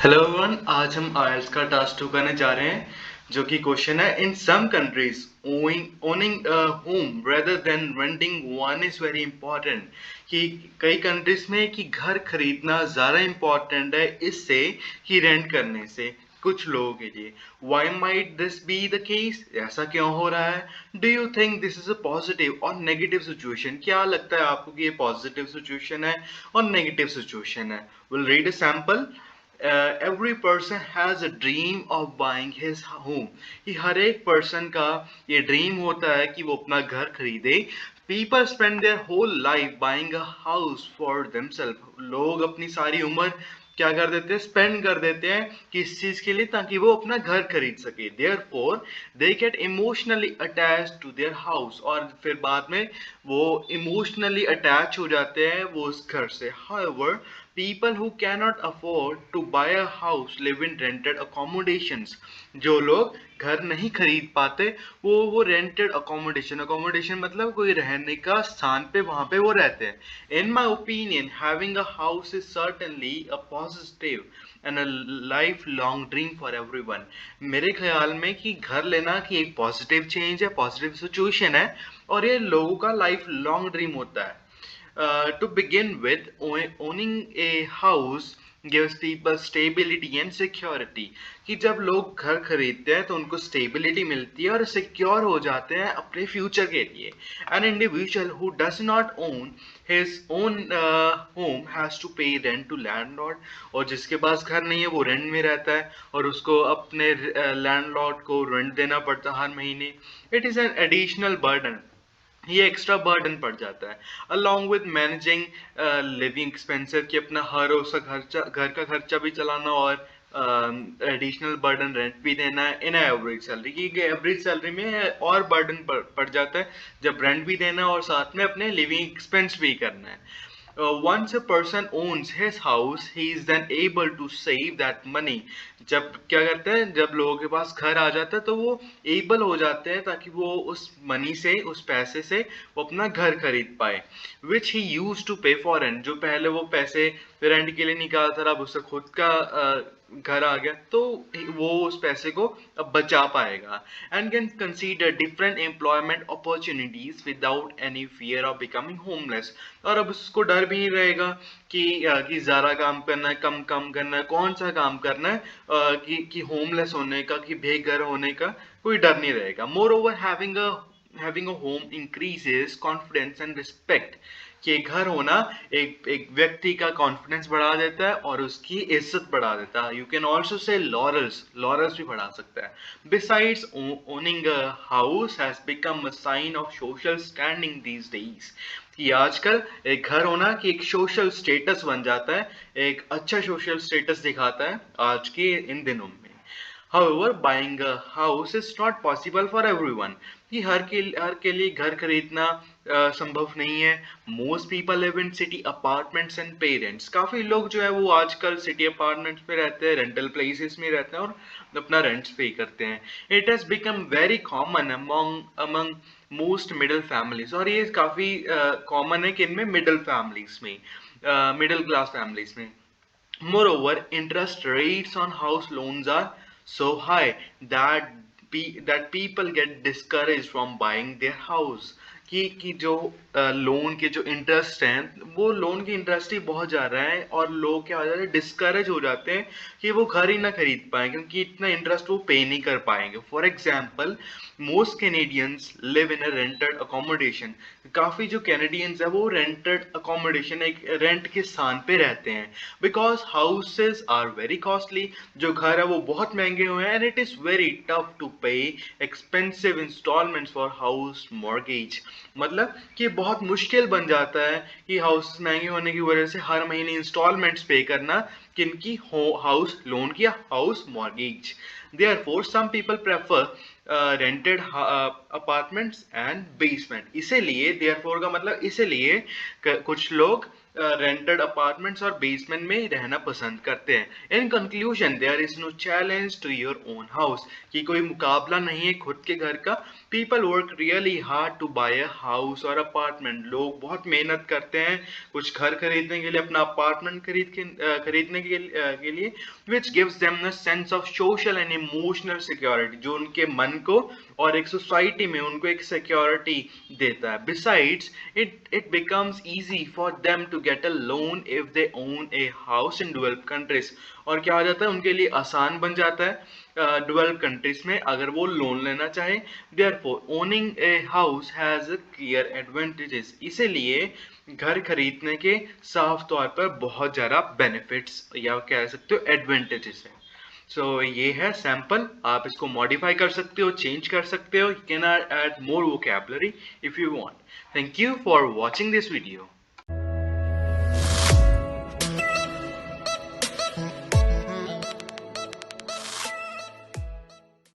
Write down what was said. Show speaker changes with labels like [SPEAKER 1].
[SPEAKER 1] Hello everyone, आज हम IELTS का टास्क 2 करने जा रहे हैं जो कि क्वेश्चन है in some countries owning a home rather than renting one is very important. कि कई कंट्रीज में कि घर खरीदना ज़्यादा इंपॉर्टेंट है इससे कि रेंट करने से कुछ लोगों के लिए। Why might this be the case? ऐसा क्यों हो रहा है? Do you think this is a positive और नेगेटिव सिचुएशन? क्या लगता है आपको कि ये पॉजिटिव सिचुएशन है और नेगेटिव सिचुएशन है? Will read a sample. Every person has a dream of buying his home. कि हर एक पर्सन का ये ड्रीम होता है कि वो अपना घर खरीदे। People spend their whole life buying a house for themself. लोग अपनी सारी उम्र क्या कर देते हैं, स्पेंड कर देते हैं किस चीज के लिए, ताकि वो अपना घर खरीद सके। Therefore they get emotionally attach to their house, और फिर बाद में वो इमोशनली अटैच हो जाते हैं वो उस घर से। However people who cannot afford to buy a house live in rented accommodations। जो लोग घर नहीं खरीद पाते वो रेंटेड अकोमोडेशन मतलब कोई रहने का स्थान पे वहां पे वो रहते हैं। In my opinion having a house is certainly a positive and a life long dream for everyone. मेरे ख्याल में कि घर लेना कि एक पॉजिटिव चेंज है, पॉजिटिव सिचुएशन है, और ये लोगों का लाइफ लॉन्ग ड्रीम होता है। To begin with, owning a house gives people stability and security। कि जब लोग घर खरीदते हैं तो उनको स्टेबिलिटी मिलती है और सिक्योर हो जाते हैं अपने फ्यूचर के लिए। An individual who does not own his own home has to pay rent to landlord। और जिसके पास घर नहीं है वो रेंट में रहता है और उसको अपने लैंडलॉर्ड को रेंट देना पड़ता है हर महीने। It is an additional burden. ये एक्स्ट्रा बर्डन पड़ जाता है। Along with managing living expenses, कि अपना हर रोज का खर्चा, घर का खर्चा भी चलाना और एडिशनल बर्डन रेंट भी देना है इन एवरेज सैलरी। की एवरेज सैलरी में और बर्डन पड़ जाता है जब रेंट भी देना और साथ में अपने लिविंग एक्सपेंस भी करना है। Once a person owns his house, he is then able to save that money। जब क्या करते हैं, जब लोगों के पास घर आ जाता है तो वो एबल हो जाते हैं ताकि वो उस मनी से, उस पैसे से वो अपना घर खरीद पाए। विच ही यूज टू पे फॉर रेंट। जो पहले वो पैसे रेंट के लिए निकालता था, अब उससे खुद का घर आ गया तो वो उस पैसे को अब बचा पाएगा। And can consider different employment opportunities without any fear of becoming homeless. और अब उसको डर भी नहीं रहेगा कि ज्यादा काम करना है, कम काम करना है, कौन सा काम करना है, कि होमलेस होने का, कि बेघर होने का कोई डर नहीं रहेगा। More over having a home increases confidence and respect. कि घर होना एक एक व्यक्ति का कॉन्फिडेंस बढ़ा देता है और उसकी इज्जत बढ़ा देता है। You can also say laurels, laurels भी बढ़ा सकता है। Besides owning a house has become a sign of social standing these days. कि आजकल एक घर होना कि एक सोशल स्टेटस बन जाता है, एक अच्छा सोशल स्टेटस दिखाता है आज के इन दिनों में। However, buying a house is not possible for everyone। कि हर के लिए घर खरीदना संभव नहीं है। Most people live in city apartments and parents. काफी लोग जो है वो आजकल सिटी अपार्टमेंट्स में रहते हैं, रेंटल प्लेसेस में रहते हैं और अपना रेंट्स पे करते हैं। It has become very common among most middle families. और ये काफी कॉमन है कि इनमें मिडिल फैमिलीज में, मिडिल क्लास फैमिलीज में। Moreover, interest rates on house loans are so high that that people get discouraged from buying their house। कि जो लोन के जो इंटरेस्ट हैं वो लोन की इंटरेस्ट ही बहुत ज़्यादा है और लोग क्या हो जाते हैं, डिस्करेज हो जाते हैं कि वो घर ही ना खरीद पाए क्योंकि इतना इंटरेस्ट वो पे नहीं कर पाएंगे। For example, most Canadians live in a rented accommodation. काफ़ी जो कैनेडियंस है वो रेंटेड अकोमोडेशन, एक रेंट के स्थान पे रहते हैं। Because houses are very costly. जो घर है वो बहुत महंगे हुए हैं and it is very tough to pay expensive installments for house mortgage. मतलब कि बहुत मुश्किल बन जाता है कि हाउस महंगे होने की वजह से हर महीने इंस्टॉलमेंट्स पे करना, किनकी, हाउस लोन की या house mortgage. Therefore some people prefer rented apartments and basement. इसीलिए देयरफॉर का मतलब इसीलिए कुछ लोग रेंटेड अपार्टमेंट्स और बेसमेंट में रहना पसंद करते हैं। In conclusion there is no challenge to your own house, कि कोई मुकाबला नहीं है खुद के घर का। People work really hard to buy a house और अपार्टमेंट, लोग बहुत मेहनत करते हैं कुछ घर खरीदने के लिए, अपना अपार्टमेंट खरीदने के लिए, which gives them a sense of social and emotional security, जो उनके मन को और एक सोसाइटी में उनको एक सिक्योरिटी देता है। Besides it becomes easy for them to get a loan if they own a house in developed countries, और क्या हो जाता है उनके लिए आसान बन जाता है डेवलप्ड कंट्रीज में अगर वो लोन लेना चाहे। Therefore owning a house has a clear advantages, इसीलिए घर खरीदने के साफ तौर पर बहुत ज़्यादा बेनिफिट्स या कह सकते हो एडवांटेजेस है। सो ये है सैम्पल, आप इसको मॉडिफाई कर सकते हो, चेंज कर सकते हो, you can add more vocabulary if you want. Thank you for watching this video.